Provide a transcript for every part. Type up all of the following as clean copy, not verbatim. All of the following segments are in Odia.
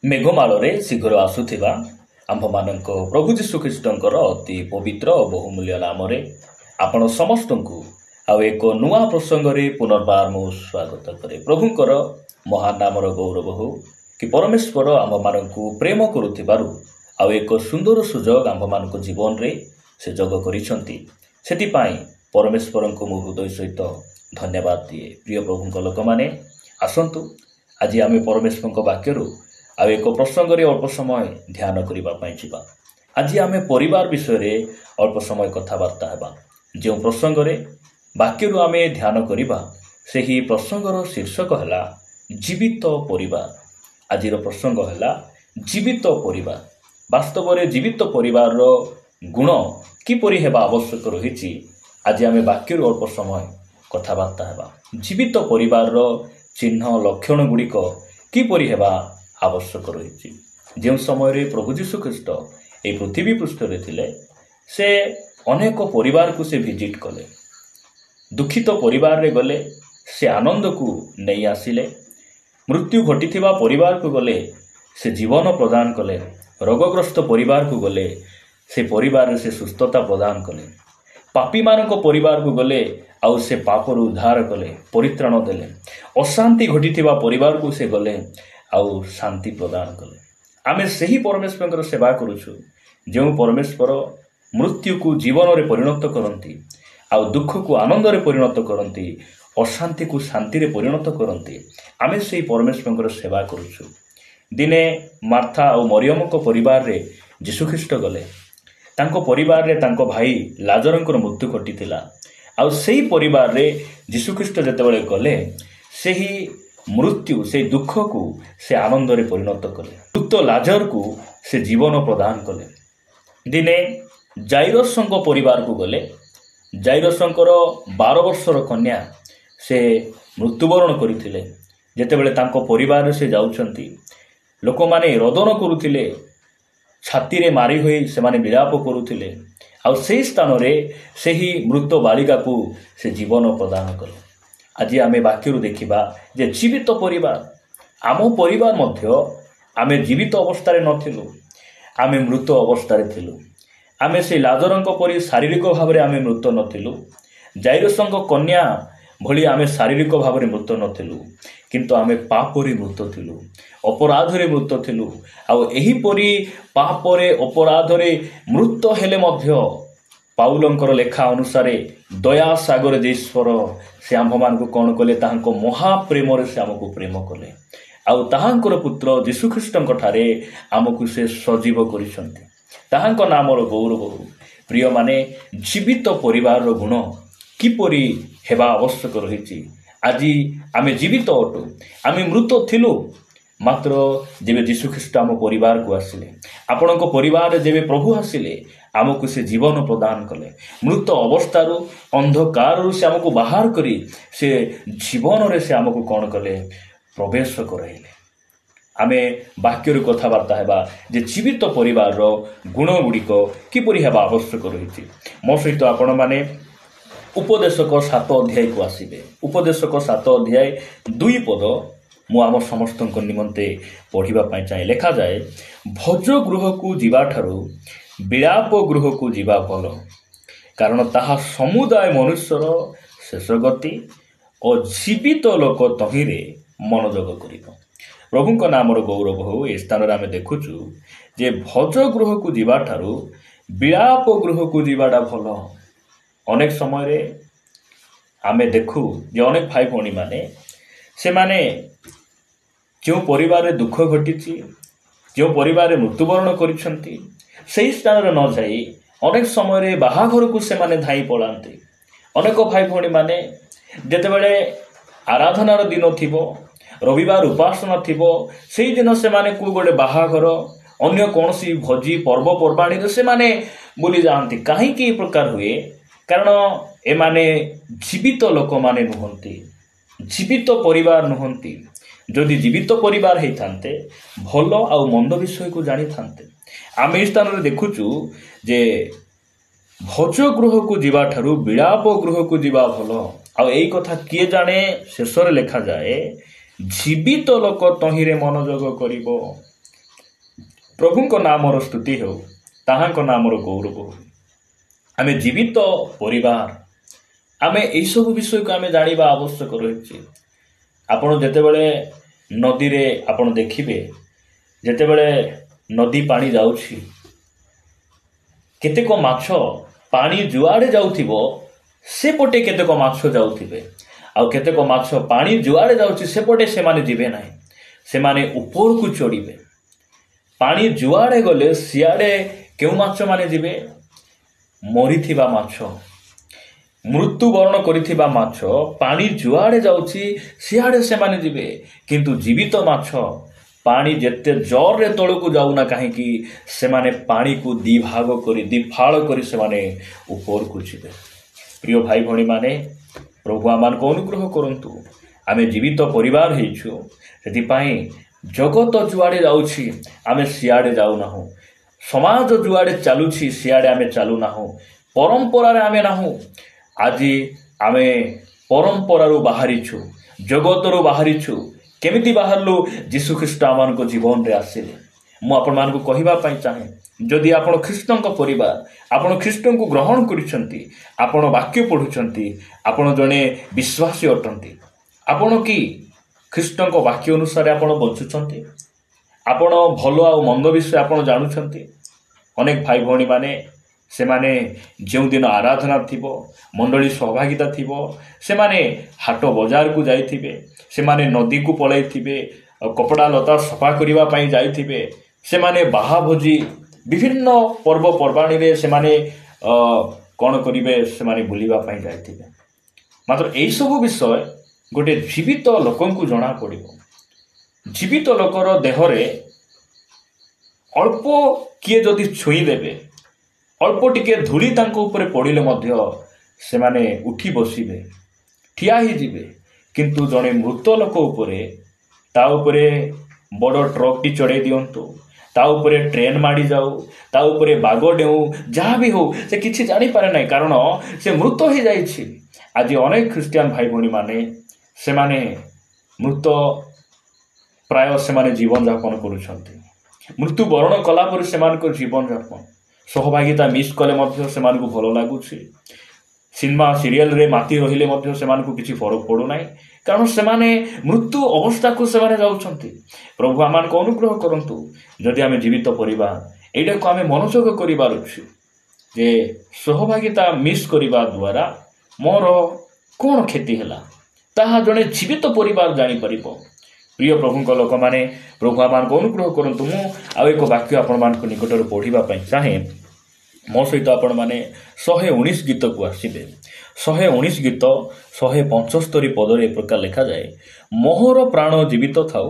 मेघमाଳରେ ଶୀଘ୍ର ଆସୁଥିବା ଆମ୍ଭମାନଙ୍କ ପ୍ରଭୁ ଯୀଶୁଖ୍ରୀଷ୍ଟଙ୍କର ଅତି ପବିତ୍ର ଓ ବହୁମୂଲ୍ୟ ନାମରେ ଆପଣ ସମସ୍ତଙ୍କୁ ଆଉ ଏକ ନୂଆ ପ୍ରସଙ୍ଗରେ ପୁନର୍ବାର ମୁଁ ସ୍ୱାଗତ କରେ। ପ୍ରଭୁଙ୍କର ମହାନ ନାମର ଗୌରବ ହେଉ କି ପରମେଶ୍ୱର ଆମ୍ଭମାନଙ୍କୁ ପ୍ରେମ କରୁଥିବାରୁ ଆଉ ଏକ ସୁନ୍ଦର ସୁଯୋଗ ଆମ୍ଭମାନଙ୍କ ଜୀବନରେ ସେ ଯୋଗ କରିଛନ୍ତି। ସେଥିପାଇଁ ପରମେଶ୍ୱରଙ୍କୁ ମୁଁ ହୃଦୟ ସହିତ ଧନ୍ୟବାଦ ଦିଏ। ପ୍ରିୟ ପ୍ରଭୁଙ୍କ ଲୋକମାନେ, ଆସନ୍ତୁ ଆଜି ଆମେ ପରମେଶ୍ୱରଙ୍କ ବାକ୍ୟରୁ ଆଉ ଏକ ପ୍ରସଙ୍ଗରେ ଅଳ୍ପ ସମୟ ଧ୍ୟାନ କରିବା ପାଇଁ ଯିବା। ଆଜି ଆମେ ପରିବାର ବିଷୟରେ ଅଳ୍ପ ସମୟ କଥାବାର୍ତ୍ତା ହେବା। ଯେଉଁ ପ୍ରସଙ୍ଗରେ ବାକ୍ୟରୁ ଆମେ ଧ୍ୟାନ କରିବା ସେହି ପ୍ରସଙ୍ଗର ଶୀର୍ଷକ ହେଲା ଜୀବିତ ପରିବାର। ଆଜିର ପ୍ରସଙ୍ଗ ହେଲା ଜୀବିତ ପରିବାର। ବାସ୍ତବରେ ଜୀବିତ ପରିବାରର ଗୁଣ କିପରି ହେବା ଆବଶ୍ୟକ ରହିଛି, ଆଜି ଆମେ ବାକ୍ୟରୁ ଅଳ୍ପ ସମୟ କଥାବାର୍ତ୍ତା ହେବା। ଜୀବିତ ପରିବାରର ଚିହ୍ନ ଲକ୍ଷଣ ଗୁଡ଼ିକ କିପରି ହେବା ଆବଶ୍ୟକ ରହିଛି। ଯେଉଁ ସମୟରେ ପ୍ରଭୁ ଯୀଶୁଖ୍ରୀଷ୍ଟ ଏହି ପୃଥିବୀ ପୃଷ୍ଠରେ ଥିଲେ, ସେ ଅନେକ ପରିବାରକୁ ସେ ଭିଜିଟ୍ କଲେ। ଦୁଃଖିତ ପରିବାରରେ ଗଲେ, ସେ ଆନନ୍ଦକୁ ନେଇ ଆସିଲେ। ମୃତ୍ୟୁ ଘଟିଥିବା ପରିବାରକୁ ଗଲେ, ସେ ଜୀବନ ପ୍ରଦାନ କଲେ। ରୋଗଗ୍ରସ୍ତ ପରିବାରକୁ ଗଲେ, ସେ ପରିବାରରେ ସେ ସୁସ୍ଥତା ପ୍ରଦାନ କଲେ। ପାପୀମାନଙ୍କ ପରିବାରକୁ ଗଲେ, ଆଉ ସେ ପାପରୁ ଉଦ୍ଧାର କଲେ, ପରିତ୍ରାଣ ଦେଲେ। ଅଶାନ୍ତି ଘଟିଥିବା ପରିବାରକୁ ସେ ଗଲେ, ଆଉ ଶାନ୍ତି ପ୍ରଦାନ କଲେ। ଆମେ ସେହି ପରମେଶ୍ୱରଙ୍କର ସେବା କରୁଛୁ, ଯେଉଁ ପରମେଶ୍ୱର ମୃତ୍ୟୁକୁ ଜୀବନରେ ପରିଣତ କରନ୍ତି, ଆଉ ଦୁଃଖକୁ ଆନନ୍ଦରେ ପରିଣତ କରନ୍ତି, ଅଶାନ୍ତିକୁ ଶାନ୍ତିରେ ପରିଣତ କରନ୍ତି। ଆମେ ସେହି ପରମେଶ୍ୱରଙ୍କର ସେବା କରୁଛୁ। ଦିନେ ମାର୍ଥା ଆଉ ମରିୟମଙ୍କ ପରିବାରରେ ଯୀଶୁଖ୍ରୀଷ୍ଟ ଗଲେ। ତାଙ୍କ ପରିବାରରେ ତାଙ୍କ ଭାଇ ଲାଜରଙ୍କର ମୃତ୍ୟୁ ଘଟିଥିଲା। ଆଉ ସେହି ପରିବାରରେ ଯୀଶୁଖ୍ରୀଷ୍ଟ ଯେତେବେଳେ ଗଲେ, ସେହି ମୃତ୍ୟୁ, ସେହି ଦୁଃଖକୁ ସେ ଆନନ୍ଦରେ ପରିଣତ କଲେ। ମୃତ ଲାଜରକୁ ସେ ଜୀବନ ପ୍ରଦାନ କଲେ। ଦିନେ ଜାଇରସଙ୍କ ପରିବାରକୁ ଗଲେ। ଜାଇରସଙ୍କର 12 ବର୍ଷର କନ୍ୟା ସେ ମୃତ୍ୟୁବରଣ କରିଥିଲେ। ଯେତେବେଳେ ତାଙ୍କ ପରିବାରରେ ସେ ଯାଉଛନ୍ତି, ଲୋକମାନେ ରୋଦନ କରୁଥିଲେ, ଛାତିରେ ମାରି ହୋଇ ସେମାନେ ବିଳାପ କରୁଥିଲେ। ଆଉ ସେହି ସ୍ଥାନରେ ସେହି ମୃତ ବାଳିକାକୁ ସେ ଜୀବନ ପ୍ରଦାନ କଲେ। ଆଜି ଆମେ ବାକ୍ୟରୁ ଦେଖିବା ଯେ ଜୀବିତ ପରିବାର, ଆମ ପରିବାର ମଧ୍ୟ ଆମେ ଜୀବିତ ଅବସ୍ଥାରେ ନଥିଲୁ, ଆମେ ମୃତ ଅବସ୍ଥାରେ ଥିଲୁ। ଆମେ ସେହି ଲାଜରଙ୍କ ପରି ଶାରୀରିକ ଭାବରେ ଆମେ ମୃତ ନଥିଲୁ। ଜାଇରସଙ୍କ କନ୍ୟା ଭଳି ଆମେ ଶାରୀରିକ ଭାବରେ ମୃତ ନଥିଲୁ, କିନ୍ତୁ ଆମେ ପାପରେ ମୃତ ଥିଲୁ, ଅପରାଧରେ ମୃତ ଥିଲୁ। ଆଉ ଏହିପରି ପାପରେ ଅପରାଧରେ ମୃତ ହେଲେ ମଧ୍ୟ ପାଉଲଙ୍କର ଲେଖା ଅନୁସାରେ ଦୟା ସାଗର ଈଶ୍ୱର ସେ ଆମ୍ଭମାନଙ୍କୁ କ'ଣ କଲେ? ତାହାଙ୍କ ମହାପ୍ରେମରେ ସେ ଆମକୁ ପ୍ରେମ କଲେ, ଆଉ ତାହାଙ୍କର ପୁତ୍ର ଯୀଶୁଖ୍ରୀଷ୍ଟଙ୍କ ଠାରେ ଆମକୁ ସେ ସଜୀବ କରିଛନ୍ତି। ତାହାଙ୍କ ନାମର ଗୌରବ ହେଉ। ପ୍ରିୟମାନେ, ଜୀବିତ ପରିବାରର ଗୁଣ କିପରି ହେବା ଆବଶ୍ୟକ ରହିଛି। ଆଜି ଆମେ ଜୀବିତ ଅଟୁ। ଆମେ ମୃତ ଥିଲୁ, ମାତ୍ର ଯେବେ ଯୀଶୁଖ୍ରୀଷ୍ଟ ଆମ ପରିବାରକୁ ଆସିଲେ, ଆପଣଙ୍କ ପରିବାରରେ ଯେବେ ପ୍ରଭୁ ଆସିଲେ, ଆମକୁ ସେ ଜୀବନ ପ୍ରଦାନ କଲେ। ମୃତ ଅବସ୍ଥାରୁ, ଅନ୍ଧକାରରୁ ସେ ଆମକୁ ବାହାର କରି ସେ ଜୀବନରେ ସେ ଆମକୁ କ'ଣ କଲେ? ପ୍ରବେଶ କରାଇଲେ। ଆମେ ବାକ୍ୟରୁ କଥାବାର୍ତ୍ତା ହେବା ଯେ ଜୀବିତ ପରିବାରର ଗୁଣ ଗୁଡ଼ିକ କିପରି ହେବା ଆବଶ୍ୟକ ରହିଛି। ମୋ ସହିତ ଆପଣମାନେ ଉପଦେଶକ 7 ଅଧ୍ୟାୟକୁ ଆସିବେ। ଉପଦେଶକ 7 ଅଧ୍ୟାୟ 2 ପଦ ମୁଁ ଆମ ସମସ୍ତଙ୍କ ନିମନ୍ତେ ପଢ଼ିବା ପାଇଁ ଚାହେଁ। ଲେଖାଯାଏ, ଭୋଜ ଗୃହକୁ ଯିବାଠାରୁ ବିଳାପ ଗୃହକୁ ଯିବା ଭଲ, କାରଣ ତାହା ସମୁଦାୟ ମନୁଷ୍ୟର ଶେଷ ଗତି ଓ ଜୀବିତ ଲୋକ ତହିଁରେ ମନୋଯୋଗ କରିବ। ପ୍ରଭୁଙ୍କ ନାମର ଗୌରବ ହେଉ। ଏ ସ୍ଥାନରେ ଆମେ ଦେଖୁଛୁ ଯେ ଭୋଜ ଗୃହକୁ ଯିବାଠାରୁ ବିଳାପ ଗୃହକୁ ଯିବାଟା ଭଲ। ଅନେକ ସମୟରେ ଆମେ ଦେଖୁ ଯେ ଅନେକ ଭାଇ ଭଉଣୀମାନେ, ସେମାନେ ଯେଉଁ ପରିବାରରେ ଦୁଃଖ ଘଟିଛି, ଯେଉଁ ପରିବାରରେ ମୃତ୍ୟୁବରଣ କରିଛନ୍ତି, ସେହି ସ୍ଥାନରେ ନ ଯାଇ ଅନେକ ସମୟରେ ବାହାଘରକୁ ସେମାନେ ଧାଇଁ ପଳାନ୍ତି। ଅନେକ ଭାଇ ଭଉଣୀମାନେ ଯେତେବେଳେ ଆରାଧନାର ଦିନ ଥିବ, ରବିବାର ଉପାସନା ଥିବ, ସେହିଦିନ ସେମାନେ କେଉଁ ଗୋଟେ ବାହାଘର, ଅନ୍ୟ କୌଣସି ଭୋଜି ପର୍ବପର୍ବାଣୀରେ ସେମାନେ ବୁଲି ଯାଆନ୍ତି। କାହିଁକି ଏ ପ୍ରକାର ହୁଏ? କାରଣ ଏମାନେ ଜୀବିତ ଲୋକମାନେ ନୁହନ୍ତି, ଜୀବିତ ପରିବାର ନୁହନ୍ତି। ଯଦି ଜୀବିତ ପରିବାର ହେଇଥାନ୍ତେ, ଭଲ ଆଉ ମନ୍ଦ ବିଷୟକୁ ଜାଣିଥାନ୍ତେ। ଆମେ ଏହି ସ୍ଥାନରେ ଦେଖୁଛୁ ଯେ ଭୋଜ ଗୃହକୁ ଯିବାଠାରୁ ବିଳାପ ଗୃହକୁ ଯିବା ଭଲ। ଆଉ ଏଇ କଥା କିଏ ଜାଣେ? ଶେଷରେ ଲେଖାଯାଏ, ଜୀବିତ ଲୋକ ତହିଁରେ ମନୋଯୋଗ କରିବ। ପ୍ରଭୁଙ୍କ ନାମର ସ୍ତୁତି ହେଉ, ତାହାଙ୍କ ନାମର ଗୌରବ ହେଉ। ଆମେ ଜୀବିତ ପରିବାର, ଆମେ ଏଇସବୁ ବିଷୟକୁ ଆମେ ଜାଣିବା ଆବଶ୍ୟକ ରହିଛି। ଆପଣ ଯେତେବେଳେ ନଦୀରେ ଆପଣ ଦେଖିବେ, ଯେତେବେଳେ ନଦୀ ପାଣି ଯାଉଛି, କେତେକ ମାଛ ପାଣି ଯୁଆଡ଼େ ଯାଉଥିବ ସେପଟେ କେତେକ ମାଛ ଯାଉଥିବେ, ଆଉ କେତେକ ମାଛ ପାଣି ଯୁଆଡ଼େ ଯାଉଛି ସେପଟେ ସେମାନେ ଯିବେ ନାହିଁ, ସେମାନେ ଉପରକୁ ଚଢ଼ିବେ। ପାଣି ଯୁଆଡ଼େ ଗଲେ ସିଆଡ଼େ କେଉଁ ମାଛମାନେ ଯିବେ? ମରିଥିବା ମାଛ, ମୃତ୍ୟୁବରଣ କରିଥିବା ମାଛ ପାଣି ଯୁଆଡ଼େ ଯାଉଛି ସିଆଡ଼େ ସେମାନେ ଯିବେ। କିନ୍ତୁ ଜୀବିତ ମାଛ ପାଣି ଯେତେ ଜୋରରେ ତଳକୁ ଯାଉନା କାହିଁକି, ସେମାନେ ପାଣିକୁ ଦିଭାଗ କରି ଦିଫାଳ କରି ସେମାନେ ଉପରକୁ ଯିବେ। ପ୍ରିୟ ଭାଇ ଭଉଣୀମାନେ, ପ୍ରଭୁ ଆମମାନଙ୍କୁ ଅନୁଗ୍ରହ କରନ୍ତୁ। ଆମେ ଜୀବିତ ପରିବାର ହେଇଛୁ, ସେଥିପାଇଁ ଜଗତ ଯୁଆଡ଼େ ଯାଉଛି ଆମେ ସିଆଡ଼େ ଯାଉନାହୁଁ। ସମାଜ ଯୁଆଡ଼େ ଚାଲୁଛି ସିଆଡ଼େ ଆମେ ଚାଲୁନାହୁଁ। ପରମ୍ପରାରେ ଆମେ ନାହୁଁ। ଆଜି ଆମେ ପରମ୍ପରାରୁ ବାହାରିଛୁ, ଜଗତରୁ ବାହାରିଛୁ। କେମିତି ବାହାରିଲୁ? ଯୀଶୁଖ୍ରୀଷ୍ଟ ଆମମାନଙ୍କ ଜୀବନରେ ଆସିଲେ। ମୁଁ ଆପଣମାନଙ୍କୁ କହିବା ପାଇଁ ଚାହେଁ, ଯଦି ଆପଣ ଖ୍ରୀଷ୍ଟଙ୍କ ପରିବାର, ଆପଣ ଖ୍ରୀଷ୍ଟଙ୍କୁ ଗ୍ରହଣ କରିଛନ୍ତି, ଆପଣ ବାକ୍ୟ ପଢ଼ୁଛନ୍ତି, ଆପଣ ଜଣେ ବିଶ୍ୱାସୀ ଅଟନ୍ତି, ଆପଣ କି ଖ୍ରୀଷ୍ଟଙ୍କ ବାକ୍ୟ ଅନୁସାରେ ଆପଣ ବଞ୍ଚୁଛନ୍ତି? ଆପଣ ଭଲ ଆଉ ମନ୍ଦ ବିଷୟ ଆପଣ ଜାଣୁଛନ୍ତି? ଅନେକ ଭାଇ ଭଉଣୀମାନେ, ସେମାନେ ଯେଉଁଦିନ ଆରାଧନା ଥିବ, ମଣ୍ଡଳୀ ସହଭାଗିତା ଥିବ, ସେମାନେ ହାଟ ବଜାରକୁ ଯାଇଥିବେ, ସେମାନେ ନଦୀକୁ ପଳାଇଥିବେ, କପଡ଼ା ଲତା ସଫା କରିବା ପାଇଁ ଯାଇଥିବେ, ସେମାନେ ବାହା ଭୋଜି ବିଭିନ୍ନ ପର୍ବପର୍ବାଣିରେ ସେମାନେ କ'ଣ କରିବେ? ସେମାନେ ବୁଲିବା ପାଇଁ ଯାଇଥିବେ। ମାତ୍ର ଏଇସବୁ ବିଷୟ ଗୋଟେ ଜୀବିତ ଲୋକଙ୍କୁ ଜଣାପଡ଼ିବ। ଜୀବିତ ଲୋକର ଦେହରେ ଅଳ୍ପ କିଏ ଯଦି ଛୁଇଁ ଦେବେ, ଅଳ୍ପ ଟିକେ ଧୂଳି ତାଙ୍କ ଉପରେ ପଡ଼ିଲେ ମଧ୍ୟ ସେମାନେ ଉଠି ବସିବେ, ଠିଆ ହେଇଯିବେ। କିନ୍ତୁ ଜଣେ ମୃତ ଲୋକ ଉପରେ, ତା ଉପରେ ବଡ଼ ଟ୍ରକ୍ଟି ଚଢ଼େଇ ଦିଅନ୍ତୁ, ତା ଉପରେ ଟ୍ରେନ୍ ମାଡ଼ି ଯାଉ, ତା ଉପରେ ବାଗ ଡେଉଁ, ଯାହା ବି ହେଉ, ସେ କିଛି ଜାଣିପାରେ ନାହିଁ, କାରଣ ସେ ମୃତ ହେଇଯାଇଛି। ଆଜି ଅନେକ ଖ୍ରୀଷ୍ଟିଆନ ଭାଇ ଭଉଣୀମାନେ, ସେମାନେ ମୃତ ପ୍ରାୟ ସେମାନେ ଜୀବନଯାପନ କରୁଛନ୍ତି। ମୃତ୍ୟୁବରଣ କଲା ପରେ ସେମାନଙ୍କର ଜୀବନଯାପନ ସହଭାଗିତା ମିସ୍ କଲେ ମଧ୍ୟ ସେମାନଙ୍କୁ ଭଲ ଲାଗୁଛି। ସିନେମା ସିରିଏଲରେ ମାତି ରହିଲେ ମଧ୍ୟ ସେମାନଙ୍କୁ କିଛି ଫରକ ପଡ଼ୁନାହିଁ, କାରଣ ସେମାନେ ମୃତ୍ୟୁ ଅବସ୍ଥାକୁ ସେମାନେ ଯାଉଛନ୍ତି। ପ୍ରଭୁ ଆମମାନଙ୍କୁ ଅନୁଗ୍ରହ କରନ୍ତୁ। ଯଦି ଆମେ ଜୀବିତ ପରିବାର, ଏଇଟାକୁ ଆମେ ମନୋଯୋଗ କରିବାର ଅଛି ଯେ ସହଭାଗିତା ମିସ୍ କରିବା ଦ୍ୱାରା ମୋର କ'ଣ କ୍ଷତି ହେଲା, ତାହା ଜଣେ ଜୀବିତ ପରିବାର ଜାଣିପାରିବ। ପ୍ରିୟ ପ୍ରଭୁଙ୍କ ଲୋକମାନେ, ପ୍ରଭୁ ଆମମାନଙ୍କୁ ଅନୁଗ୍ରହ କରନ୍ତୁ। ମୁଁ ଆଉ ଏକ ବାକ୍ୟ ଆପଣମାନଙ୍କ ନିକଟରେ ପଢ଼ିବା ପାଇଁ ଚାହେଁ। ମୋ ସହିତ ଆପଣମାନେ 119 ଗୀତକୁ ଆସିବେ। 119 ଗୀତ 175 ପଦରେ ଏ ପ୍ରକାର ଲେଖାଯାଏ, ମୋହର ପ୍ରାଣ ଜୀବିତ ଥାଉ,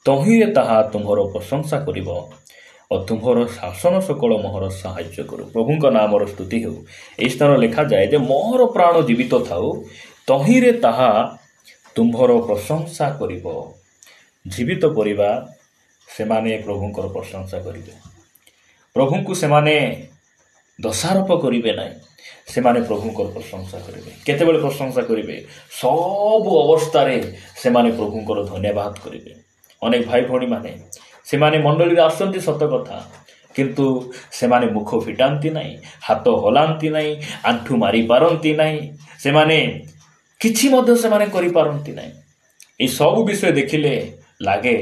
ତହିଁରେ ତାହା ତୁମ୍ଭର ପ୍ରଶଂସା କରିବ, ଓ ତୁମ୍ଭର ଶାସନ ସକଳ ମୋହର ସାହାଯ୍ୟ କରୁ। ପ୍ରଭୁଙ୍କ ନାମର ସ୍ତୁତି ହେଉ। ଏହି ସ୍ଥାନ ଲେଖାଯାଏ ଯେ ମୋହର ପ୍ରାଣ ଜୀବିତ ଥାଉ, ତହିଁରେ ତାହା ତୁମ୍ଭର ପ୍ରଶଂସା କରିବ। ଜୀବିତ ପରିବାର, ସେମାନେ ପ୍ରଭୁଙ୍କର ପ୍ରଶଂସା କରିବେ। ପ୍ରଭୁଙ୍କୁ ସେମାନେ ଦୋଷାରୋପ କରିବେ ନାହିଁ, ସେମାନେ ପ୍ରଭୁଙ୍କର ପ୍ରଶଂସା କରିବେ। କେତେବେଳେ ପ୍ରଶଂସା କରିବେ? ସବୁ ଅବସ୍ଥାରେ ସେମାନେ ପ୍ରଭୁଙ୍କର ଧନ୍ୟବାଦ କରିବେ। ଅନେକ ଭାଇ ଭଉଣୀମାନେ, ସେମାନେ ମଣ୍ଡଳୀରେ ଆସନ୍ତି ସତ କଥା, କିନ୍ତୁ ସେମାନେ ମୁଖ ଫିଟାନ୍ତି ନାହିଁ, ହାତ ହଲାନ୍ତି ନାହିଁ, ଆଣ୍ଠୁ ମାରିପାରନ୍ତି ନାହିଁ, ସେମାନେ କିଛି ମଧ୍ୟ ସେମାନେ କରିପାରନ୍ତି ନାହିଁ। ଏହି ସବୁ ବିଷୟ ଦେଖିଲେ ଲାଗେ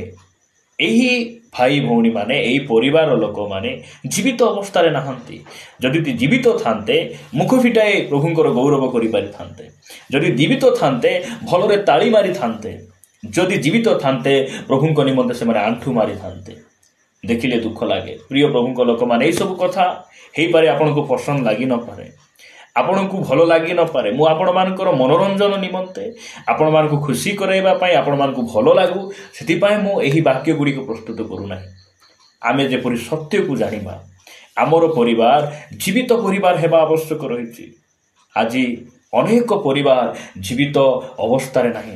ଏହି ଭାଇ ଭଉଣୀମାନେ, ଏହି ପରିବାର ଲୋକମାନେ ଜୀବିତ ଅବସ୍ଥାରେ ନାହାନ୍ତି। ଯଦି ଜୀବିତ ଥାନ୍ତେ ମୁଖ ଫିଟାଇ ପ୍ରଭୁଙ୍କର ଗୌରବ କରିପାରିଥାନ୍ତେ, ଯଦି ଜୀବିତ ଥାନ୍ତେ ଭଲରେ ତାଳି ମାରିଥାନ୍ତେ, ଯଦି ଜୀବିତ ଥାନ୍ତେ ପ୍ରଭୁଙ୍କ ନିମନ୍ତେ ସେମାନେ ଆଣ୍ଠୁ ମାରିଥାନ୍ତେ। ଦେଖିଲେ ଦୁଃଖ ଲାଗେ। ପ୍ରିୟ ପ୍ରଭୁଙ୍କ ଲୋକମାନେ, ଏଇସବୁ କଥା ହେଇପାରେ ଆପଣଙ୍କୁ ପସନ୍ଦ ଲାଗିନପାରେ, ଆପଣଙ୍କୁ ଭଲ ଲାଗିନପାରେ। ମୁଁ ଆପଣମାନଙ୍କର ମନୋରଞ୍ଜନ ନିମନ୍ତେ, ଆପଣମାନଙ୍କୁ ଖୁସି କରାଇବା ପାଇଁ, ଆପଣମାନଙ୍କୁ ଭଲ ଲାଗୁ, ସେଥିପାଇଁ ମୁଁ ଏହି ବାକ୍ୟ ଗୁଡ଼ିକୁ ପ୍ରସ୍ତୁତ କରୁନାହିଁ। ଆମେ ଯେପରି ସତ୍ୟକୁ ଜାଣିବା, ଆମର ପରିବାର ଜୀବିତ ପରିବାର ହେବା ଆବଶ୍ୟକ ରହିଛି। ଆଜି ଅନେକ ପରିବାର ଜୀବିତ ଅବସ୍ଥାରେ ନାହିଁ,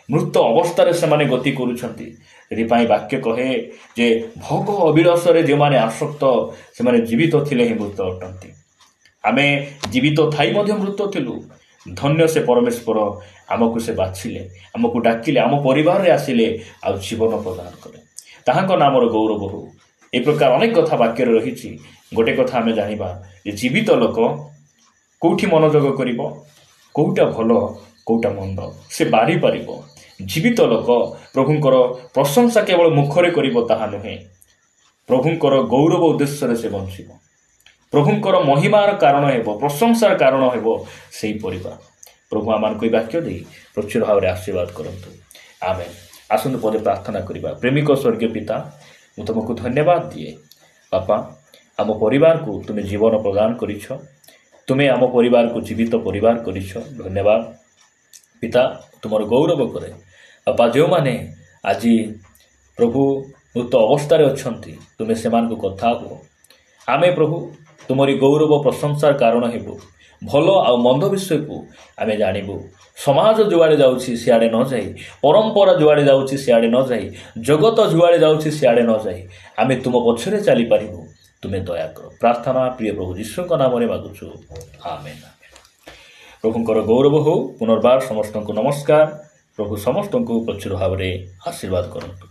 ମୃତ ଅବସ୍ଥାରେ ସେମାନେ ଗତି କରୁଛନ୍ତି। ସେଥିପାଇଁ ବାକ୍ୟ କହେ ଯେ ଭୋଗ ଅବିଳାସରେ ଯେଉଁମାନେ ଆସକ୍ତ, ସେମାନେ ଜୀବିତ ଥିଲେ ହିଁ ମୃତ ଅଟନ୍ତି। ଆମେ ଜୀବିତ ଥାଇ ମଧ୍ୟ ମୃତ ଥିଲୁ। ଧନ୍ୟ ସେ ପରମେଶ୍ୱର, ଆମକୁ ସେ ବାଛିଲେ, ଆମକୁ ଡାକିଲେ, ଆମ ପରିବାରରେ ଆସିଲେ, ଆଉ ଜୀବନ ପ୍ରଦାନ କଲେ। ତାହାଙ୍କ ନାମର ଗୌରବ ହେଉ। ए प्रकार अनेक कथा वाक्य रही। गोटे कथा आम जाना जीवित लोक कौटी मनोयोग कर कौटा भल कौटा मंद से बारी पार। जीवित लोक प्रभुंकर प्रशंसा केवल मुखरे कर नुहे, प्रभुंकर गौरव उद्देश्य से बंचिब, प्रभुंकर महिमार कारण हेब, प्रशंसार कारण हेब से परिवार। प्रभु आम को वाक्य दे प्रचुर भाव में आशीर्वाद करंतु। आमेन। आसंतु पदे प्रार्थना करबा। प्रेमिक स्वर्गीय पिता, मु तुमको धन्यवाद दिए बापा, आम परिवार को तुम्हें जीवन प्रदान करिछ, तुम्हें आम परिवार को जीवित परिवार करिछ। धन्यवाद पिता, तुमर गौरव करे बापा। जो माने आज प्रभु मृत अवस्था अच्छी, तुम्हें से कथा हो, आमे प्रभु तुमरी गौरव प्रशंसार कारण हेबु, भल आ मंद विषय को आम जानबू। समाज जुआड़े जाऊँगी सियाड़े न जाई, परंपरा जुआड़े जाऊँगी सियाड़े न जाई, जगत जुआड़े जाऊँगी सियाड़े न जाई, आम तुम पछरे चली पारिबु। तुम्हें दया कर। प्रार्थना प्रिय प्रभु यीशु नाम मागुछु, आमेन। प्रभुंकर गौरव हो। पुनर्बार समस्त को नमस्कार। प्रभु समस्त को प्रचुर भाव में आशीर्वाद करंतु।